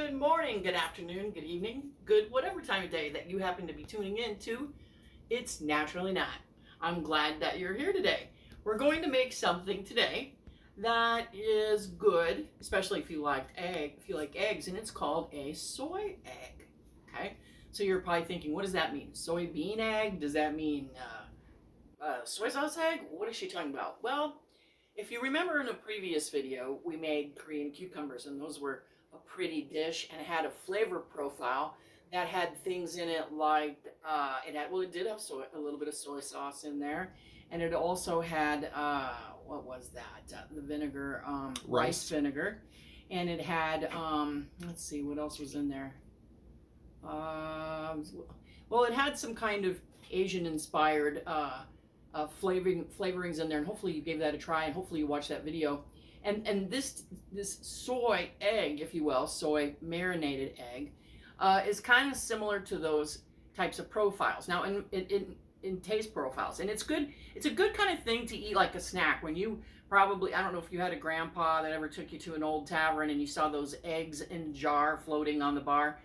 Good morning, good afternoon, good evening, good whatever time of day that you happen to be tuning in to. It's Naturally Not. I'm glad that you're here today. We're going to make something today that is good, especially if you like eggs, and it's called a soy egg. Okay, so you're probably thinking, what does that mean? Soybean egg? Does that mean soy sauce egg? What is she talking about? Well, if you remember in a previous video, we made Korean cucumbers, and those were a pretty dish, and it had a flavor profile that had things in it like it did have a little bit of soy sauce in there, and it also had what was that? The vinegar, rice vinegar, and it had let's see what else was in there. Well, it had some kind of Asian inspired flavorings in there, and hopefully you gave that a try, and hopefully you watched that video. And this soy egg, if you will, soy marinated egg, is kind of similar to those types of profiles. Now, in taste profiles, and it's good. It's a good kind of thing to eat like a snack. When you probably, I don't know if you had a grandpa that ever took you to an old tavern and you saw those eggs in a jar floating on the bar.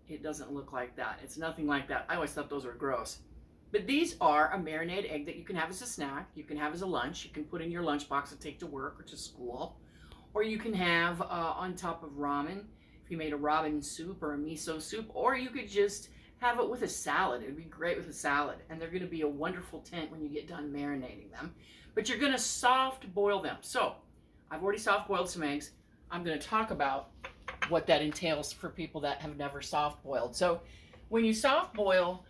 It doesn't look like that. It's nothing like that. I always thought those were gross. But these are a marinated egg that you can have as a snack, you can have as a lunch, you can put in your lunchbox to take to work or to school, or you can have on top of ramen, if you made a ramen soup or a miso soup, or you could just have it with a salad. It would be great with a salad, and they're going to be a wonderful tint when you get done marinating them. But you're going to soft boil them. So I've already soft boiled some eggs. I'm going to talk about what that entails for people that have never soft boiled. So when you soft boil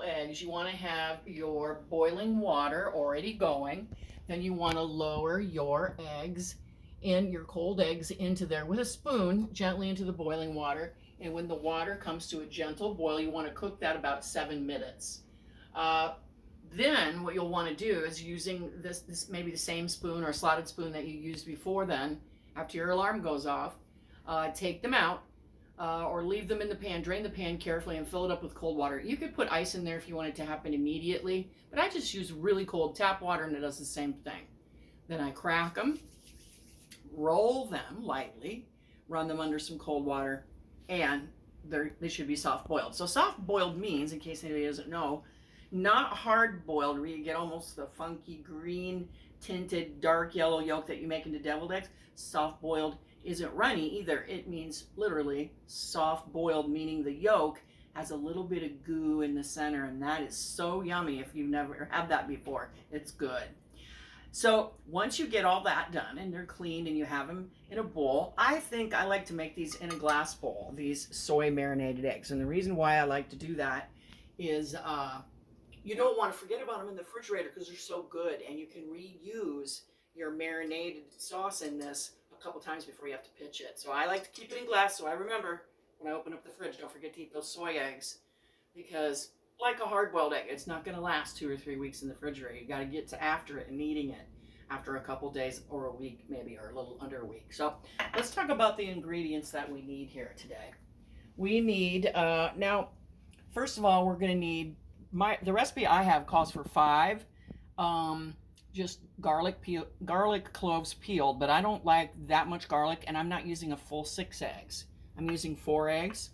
eggs, you want to have your boiling water already going. Then you want to lower your cold eggs into there with a spoon, gently into the boiling water. And when the water comes to a gentle boil, you want to cook that about 7 minutes. Then what you'll want to do is using this maybe the same spoon or slotted spoon that you used before then, after your alarm goes off, take them out. Or leave them in the pan, drain the pan carefully, and fill it up with cold water. You could put ice in there if you want it to happen immediately, but I just use really cold tap water and it does the same thing. Then I crack them, roll them lightly, run them under some cold water, and they should be soft boiled. So soft boiled means, in case anybody doesn't know, not hard boiled where you get almost the funky green tinted dark yellow yolk that you make into deviled eggs. Soft boiled isn't runny either. It means literally soft boiled, meaning the yolk has a little bit of goo in the center, and that is so yummy. If you've never had that before, it's good. So once you get all that done and they're cleaned and you have them in a bowl, I think I like to make these in a glass bowl, these soy marinated eggs. And the reason why I like to do that is you don't want to forget about them in the refrigerator because they're so good, and you can reuse your marinated sauce in this a couple times before you have to pitch it. So I like to keep it in glass, so I remember when I open up the fridge, don't forget to eat those soy eggs, because like a hard-boiled egg, it's not going to last 2 or 3 weeks in the refrigerator. You got to get to after it and eating it after a couple days or a week maybe, or a little under a week. So let's talk about the ingredients that we need here today. We need now first of all, we're going to need the recipe I have calls for 5 just garlic cloves peeled, but I don't like that much garlic, and I'm not using a full 6 eggs. I'm using 4 eggs,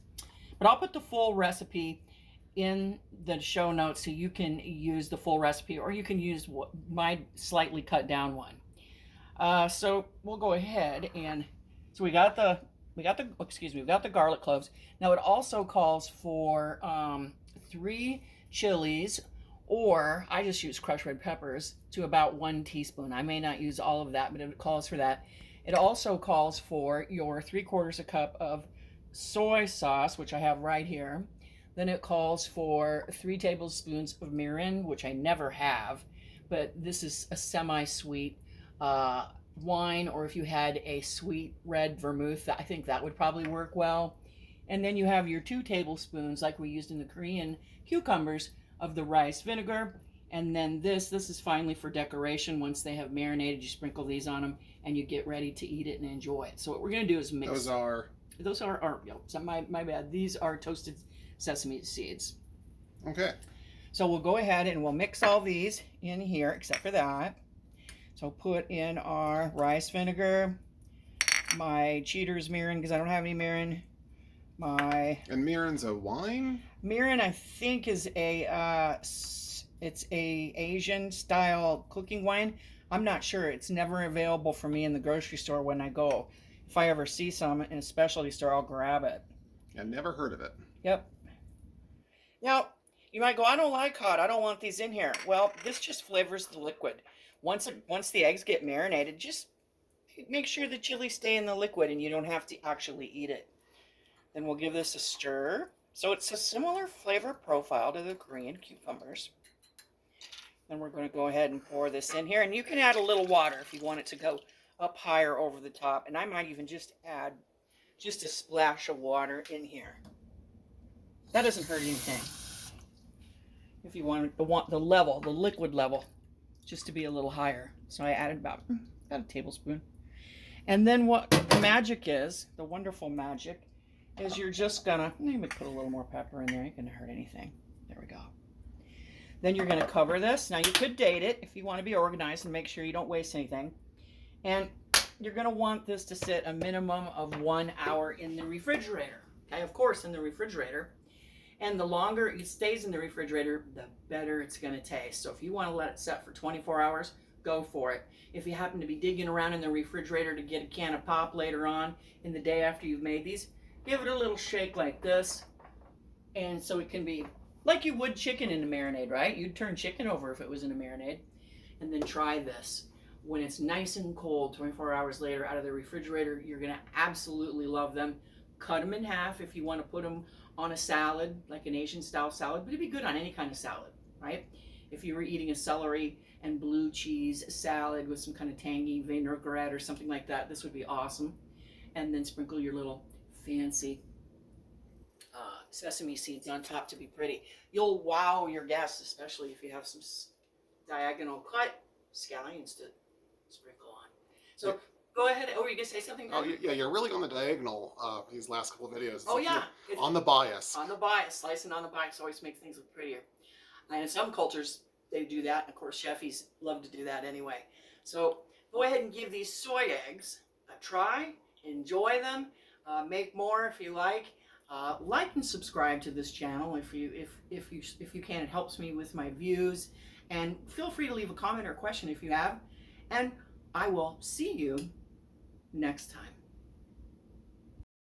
but I'll put the full recipe in the show notes so you can use the full recipe, or you can use my slightly cut down one. So we'll go ahead, and so we got the garlic cloves. Now it also calls for 3 chilies, or I just use crushed red peppers, to about 1 teaspoon. I may not use all of that, but it calls for that. It also calls for your 3/4 cup of soy sauce, which I have right here. Then it calls for 3 tablespoons of mirin, which I never have, but this is a semi-sweet wine, or if you had a sweet red vermouth, I think that would probably work well. And then you have your 2 tablespoons, like we used in the Korean cucumbers, of the rice vinegar. And then this is finally for decoration. Once they have marinated, you sprinkle these on them, and you get ready to eat it and enjoy it. So what we're going to do is mix. Those are my bad. These are toasted sesame seeds. Okay. So we'll go ahead and we'll mix all these in here, except for that. So put in our rice vinegar, my Cheaters mirin because I don't have any mirin. And mirin's a wine? Mirin, I think, is it's a Asian style cooking wine. I'm not sure. It's never available for me in the grocery store when I go. If I ever see some in a specialty store, I'll grab it. I've never heard of it. Yep. Now, you might go, I don't like hot. I don't want these in here. Well, this just flavors the liquid. Once the eggs get marinated, just make sure the chili stay in the liquid and you don't have to actually eat it. Then we'll give this a stir. So it's a similar flavor profile to the Korean cucumbers. Then we're going to go ahead and pour this in here. And you can add a little water if you want it to go up higher over the top. And I might even just add just a splash of water in here. That doesn't hurt anything. If you want the level, the liquid level, just to be a little higher. So I added about a tablespoon. And then what the magic is, the wonderful magic, is you're just gonna, maybe put a little more pepper in there. It can't hurt anything. There we go. Then you're gonna cover this. Now you could date it if you want to be organized and make sure you don't waste anything. And you're gonna want this to sit a minimum of 1 hour in the refrigerator. Okay, of course, in the refrigerator. And the longer it stays in the refrigerator, the better it's going to taste. So if you want to let it set for 24 hours, go for it. If you happen to be digging around in the refrigerator to get a can of pop later on in the day after you've made these, give it a little shake like this. And so it can be like you would chicken in a marinade, right? You'd turn chicken over if it was in a marinade. And then try this. When it's nice and cold, 24 hours later out of the refrigerator, you're going to absolutely love them. Cut them in half if you want to put them on a salad, like an Asian style salad, but it'd be good on any kind of salad, right? If you were eating a celery and blue cheese salad with some kind of tangy vinaigrette or something like that, this would be awesome. And then sprinkle your little fancy sesame seeds on top to be pretty. You'll wow your guests, especially if you have some diagonal cut scallions to sprinkle on. So go ahead. Oh, were you going to say something? Oh, yeah, you're really on the diagonal these last couple of videos. Oh, yeah. On the bias. On the bias. Slicing on the bias always makes things look prettier. And in some cultures, they do that. And of course, chefies love to do that anyway. So go ahead and give these soy eggs a try. Enjoy them. Make more if you like. Like and subscribe to this channel if you can. It helps me with my views. And feel free to leave a comment or question if you have. And I will see you next time.